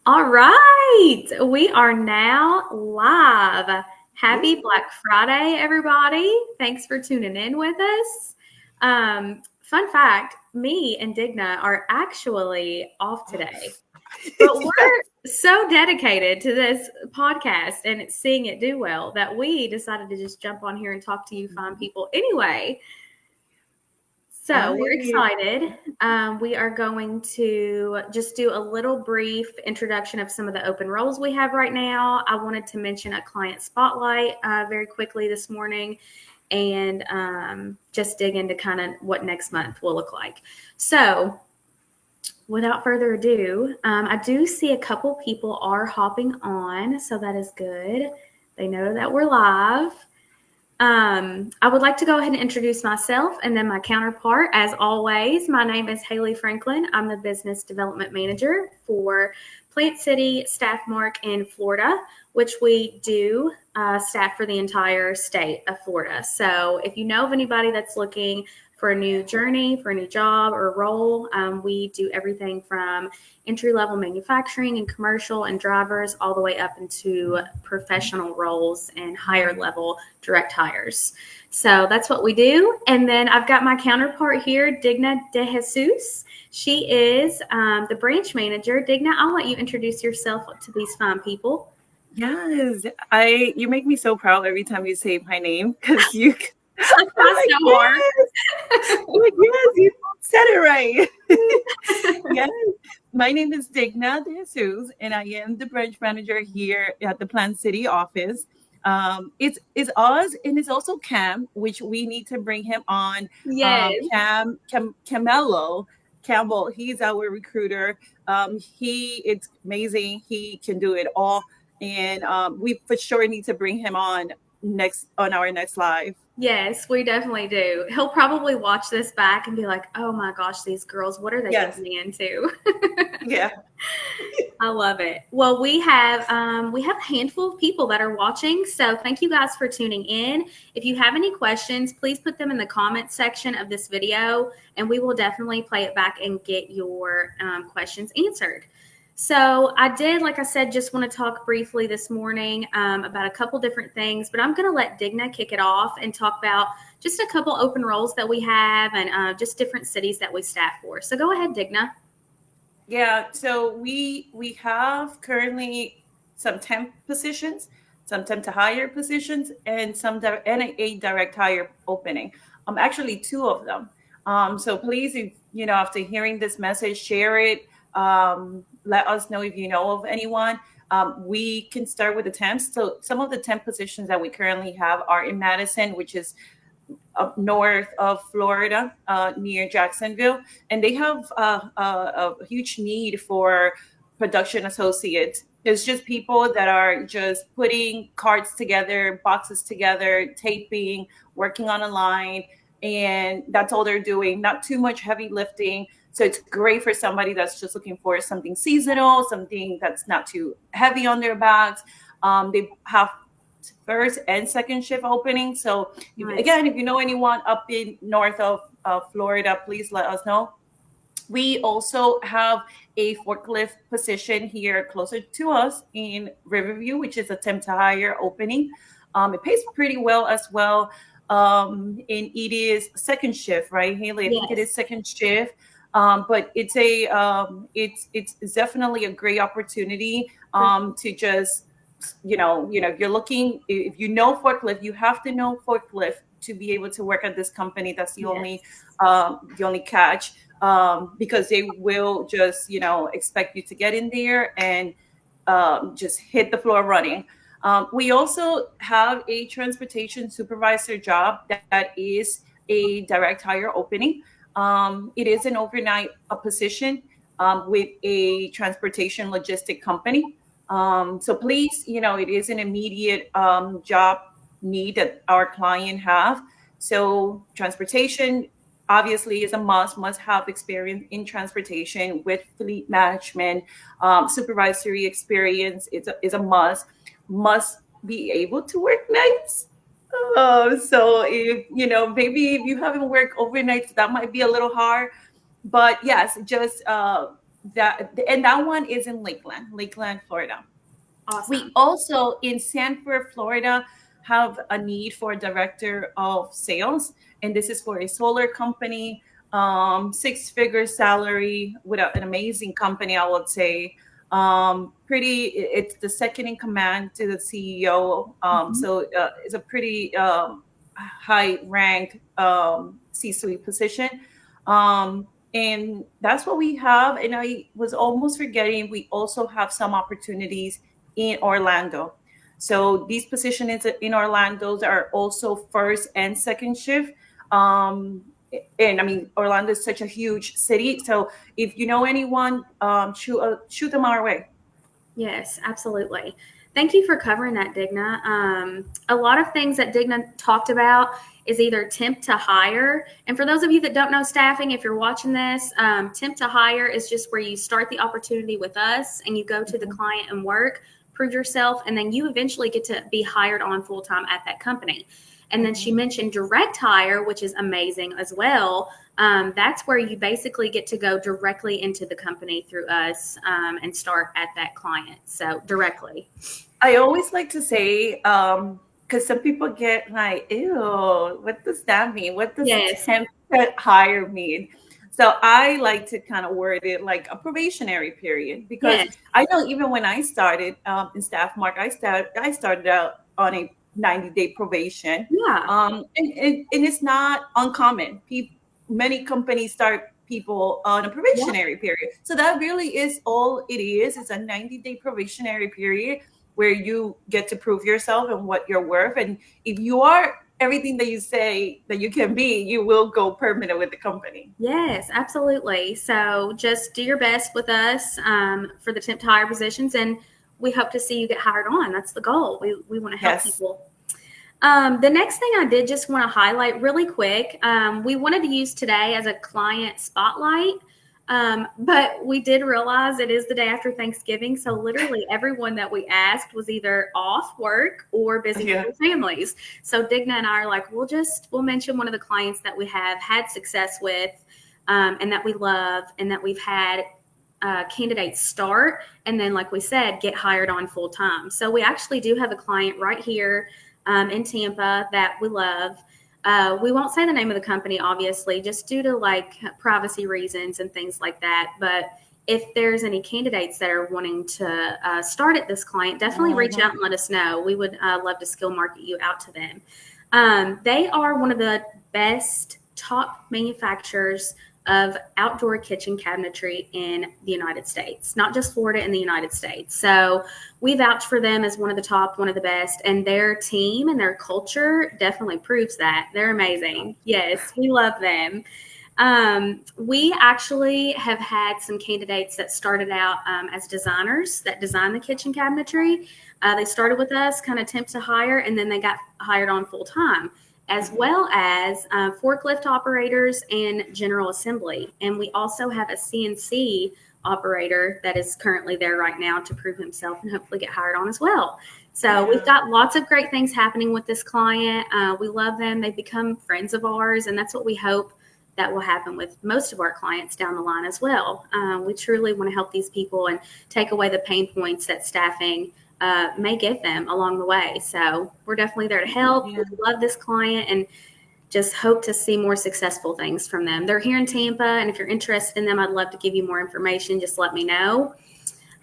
All right, we are now live. Happy Woo. Black Friday, everybody. Thanks for tuning in with us. Fun fact, me and Digna are actually off today, but Yes. we're so dedicated to this podcast and seeing it do well that we decided to just jump on here and talk to you fine people anyway. So we're I excited. We are going to just do a little brief introduction of some of the open roles we have right now. I wanted to mention a client spotlight very quickly this morning and just dig into kind of what next month will look like. So without further ado, I do see a couple people are hopping on, so that is good. They know that we're live. I would like to go ahead and introduce myself and then my counterpart. As always, my name is Hayley Franklin. I'm the Business Development Manager for Plant City Staffmark in Florida, which we do staff for the entire state of Florida. So if you know of anybody that's looking for a new journey, for a new job or role, we do everything from entry-level manufacturing and commercial and drivers all the way up into professional roles and higher level direct hires. So that's what we do. And then I've got my counterpart here, Digna De Jesus. She is the branch manager. Digna, I'll let you introduce yourself to these fine people. yes, I you make me so proud every time you say my name because you I I'm try like, so hard. yes. I'm like, yes, you said it right. Yes. My name is Digna De Jesus, and I am the branch manager here at the Plant City office. It's us and it's also Cam, which we need to bring him on. Yes. Camelo Campbell, he's our recruiter. It's amazing. He can do it all, and we for sure need to bring him on next on our next live. Yes, we definitely do. He'll probably watch this back and be like, "Oh my gosh, these girls, what are they getting Yes, me into?" yeah. I love it. Well, we have a handful of people that are watching, so thank you guys for tuning in. If you have any questions, please put them in the comments section of this video, and we will definitely play it back and get your questions answered. So I did, like I said, just want to talk briefly this morning about a couple different things, but I'm going to let Digna kick it off and talk about just a couple open roles that we have and just different cities that we staff for. So go ahead, Digna. Yeah, so we have currently some temp positions, some temp to hire positions, and and a direct hire opening. Actually two of them. So please, if you know, after hearing this message, share it. Let us know if you know of anyone. We can start with the temps. So some of the temp positions that we currently have are in Madison, which is up north of Florida, near Jacksonville, and they have a huge need for production associates. It's just people that are just putting cards together, boxes together, taping, working on a line, and that's all they're doing. Not too much heavy lifting. So it's great for somebody that's just looking for something seasonal, something that's not too heavy on their backs. They have first and second shift opening. So Nice. again, if you know anyone up in north of Florida, please let us know. We also have a forklift position here closer to us in Riverview, which is a temp to hire opening. It pays pretty well as well. And it is second shift, right, Haley? I think it Yes. is second shift. But it's definitely a great opportunity to just if you're looking, if you know forklift, you have to know forklift to be able to work at this company. That's Yes. the only catch, because they will just expect you to get in there and just hit the floor running. We also have a transportation supervisor job that is a direct hire opening. It is an overnight position with a transportation logistic company. So please, it is an immediate job need that our client have. So transportation obviously is a must have experience in transportation with fleet management, supervisory experience is a must be able to work nights. So if maybe if you haven't worked overnights, that might be a little hard. But yes, just that one is in Lakeland, Florida. We Awesome. also in Sanford, Florida, have a need for a director of sales, and this is for a solar company. Six-figure salary with an amazing company, I would say. It's the second in command to the CEO. Mhm. So it's a pretty high ranked C-suite position. And that's what we have. And I was almost forgetting, we also have some opportunities in Orlando. So these positions in Orlando are also first and second shift. And I mean, Orlando is such a huge city. So if you know anyone, shoot them our way. Yes, absolutely. Thank you for covering that, Digna. A lot of things that Digna talked about is either temp to hire. And for those of you that don't know staffing, if you're watching this, temp to hire is just where you start the opportunity with us and you go to the client and work, prove yourself, and then you eventually get to be hired on full time at that company. And then she mentioned direct hire, which is amazing as well. That's where you basically get to go directly into the company through us and start at that client. So directly. I always like to say, because some people get like, ew, what does that mean? What does Yes. temp to hire mean? So I like to kind of word it like a probationary period, because Yes. I know even when I started in Staffmark, I started out on a 90-day probation. Yeah. And it's not uncommon. Many companies start people on a Yeah. probationary period. So that really is all it is. It's a 90-day probationary period where you get to prove yourself and what you're worth. And if you are everything that you say that you can be, you will go permanent with the company. Yes, absolutely. So just do your best with us for the temp to hire positions, and we hope to see you get hired on. That's the goal. We want to help Yes. people. The next thing I did just want to highlight really quick, we wanted to use today as a client spotlight, but we did realize it is the day after Thanksgiving. So literally everyone that we asked was either off work or busy with Yeah. their families. So Digna and I are like, we'll mention one of the clients that we have had success with and that we love and that we've had candidates start and then, like we said, get hired on full time. So we actually do have a client right here in Tampa that we love. We won't say the name of the company, obviously, just due to like privacy reasons and things like that. But if there's any candidates that are wanting to start at this client, definitely reach out and let us know. We would love to skill market you out to them. They are one of the best top manufacturers of outdoor kitchen cabinetry in the United States, not just Florida, in the United States. So we vouch for them as one of the top, one of the best, and their team and their culture definitely proves that. They're amazing. Yes, we love them. We actually have had some candidates that started out as designers that design the kitchen cabinetry. They started with us, kind of temp to hire, and then they got hired on full time, as well as forklift operators and general assembly. And we also have a CNC operator that is currently there right now to prove himself and hopefully get hired on as well. So we've got lots of great things happening with this client. We love them. They've become friends of ours, and that's what we hope that will happen with most of our clients down the line as well. We truly want to help these people and take away the pain points that staffing may give them along the way. So we're definitely there to help. Yeah. We love this client and just hope to see more successful things from them. They're here in Tampa, and if you're interested in them, I'd love to give you more information. Just let me know.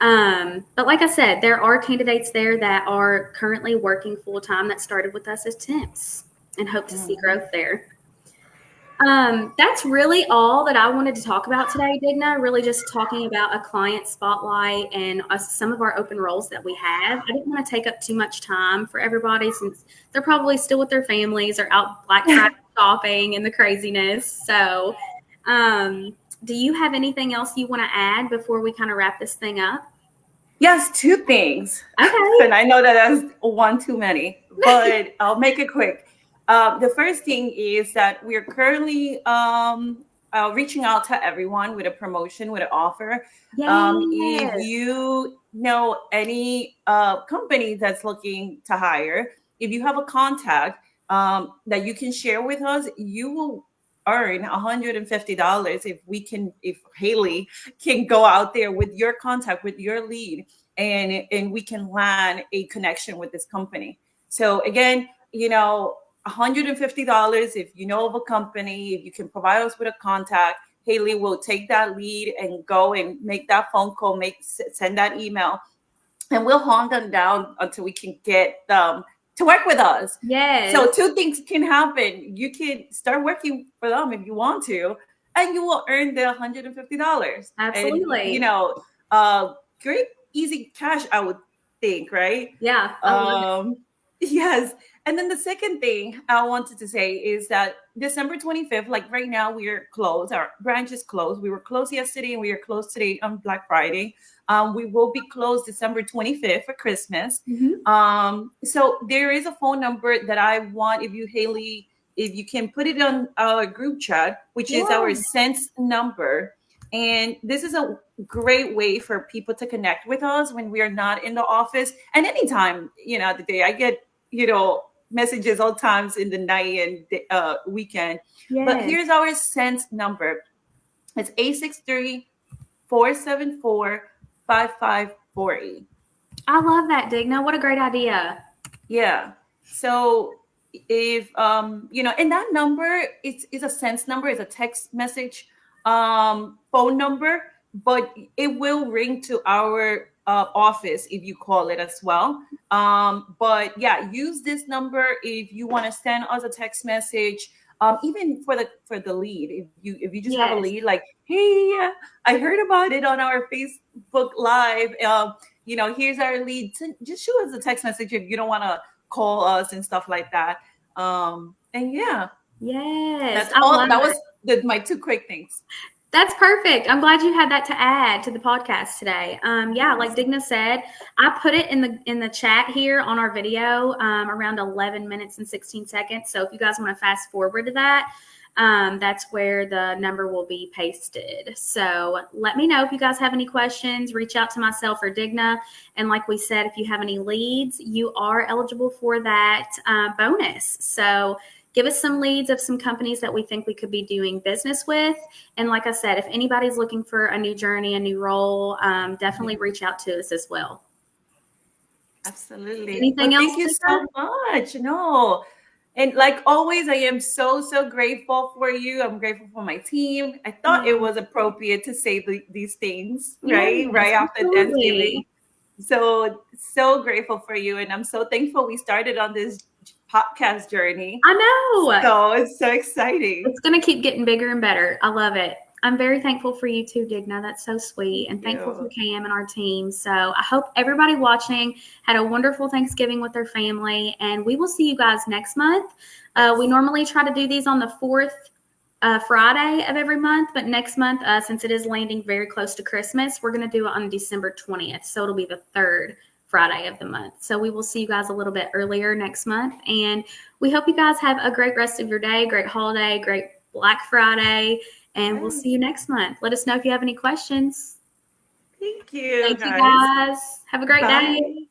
But like I said, there are candidates there that are currently working full time that started with us as temps and hope to see growth there. That's really all that I wanted to talk about today, Digna. Really just talking about a client spotlight and some of our open roles that we have. I didn't want to take up too much time for everybody since they're probably still with their families or out Black Friday shopping and the craziness. So, do you have anything else you want to add before we kind of wrap this thing up? Yes, two things. Okay. And I know that that's one too many, but I'll make it quick. The first thing is that we're currently reaching out to everyone with a promotion, with an offer. If Yes. you know any company that's looking to hire, if you have a contact that you can share with us, you will earn $150 if Hayley can go out there with your contact, with your lead, and we can land a connection with this company. So again, $150 if you know of a company, if you can provide us with a contact, Hayley will take that lead and go and make that phone call, send that email, and we'll hunt them down until we can get them to work with us. Yes. So two things can happen. You can start working for them if you want to, and you will earn the $150. Absolutely. And, great, easy cash, I would think, right? Yeah. Yes. And then the second thing I wanted to say is that December 25th, like right now, we are closed. Our branch is closed. We were closed yesterday and we are closed today on Black Friday. We will be closed December 25th for Christmas. Mm-hmm. So there is a phone number that I want, Hayley, if you can put it on our group chat, which is our Sense number. And this is a great way for people to connect with us when we are not in the office. And anytime, the day I get, messages all times in the night and weekend. Yes. But here's our Sense number. It's 863-474-5548. I love that, Digna. What a great idea. Yeah. So if, and that number is a Sense number, it's a text message phone number, but it will ring to our office if you call it as well. But yeah, use this number if you want to send us a text message. Even for the lead, if you just have a lead, like, hey, I heard about it on our Facebook Live. Here's our lead. Just shoot us a text message if you don't want to call us and stuff like that. And yeah, yes, that's all. That was my two quick things. That's perfect. I'm glad you had that to add to the podcast today. Yeah, like Digna said, I put it in the chat here on our video around 11 minutes and 16 seconds. So if you guys want to fast forward to that, that's where the number will be pasted. So let me know if you guys have any questions. Reach out to myself or Digna. And like we said, if you have any leads, you are eligible for that bonus. So give us some leads of some companies that we think we could be doing business with. And like I said, if anybody's looking for a new journey, a new role, definitely reach out to us as well. Absolutely. Anything else? Thank you so much. No. And like always, I am so, so grateful for you. I'm grateful for my team. I thought it was appropriate to say these things, right? Yes, right after absolutely. Thanksgiving. So grateful for you. And I'm so thankful we started on this podcast journey. I know. So it's so exciting. It's going to keep getting bigger and better. I love it. I'm very thankful for you too, Digna. That's so sweet. And thankful for Cam and our team. So I hope everybody watching had a wonderful Thanksgiving with their family. And we will see you guys next month. We normally try to do these on the 4th Friday of every month. But next month, since it is landing very close to Christmas, we're going to do it on December 20th. So it'll be the 3rd Friday of the month. So we will see you guys a little bit earlier next month. And we hope you guys have a great rest of your day, great holiday, great Black Friday. And we'll see you next month. Let us know if you have any questions. Thank you. Thank you guys. Have a great day.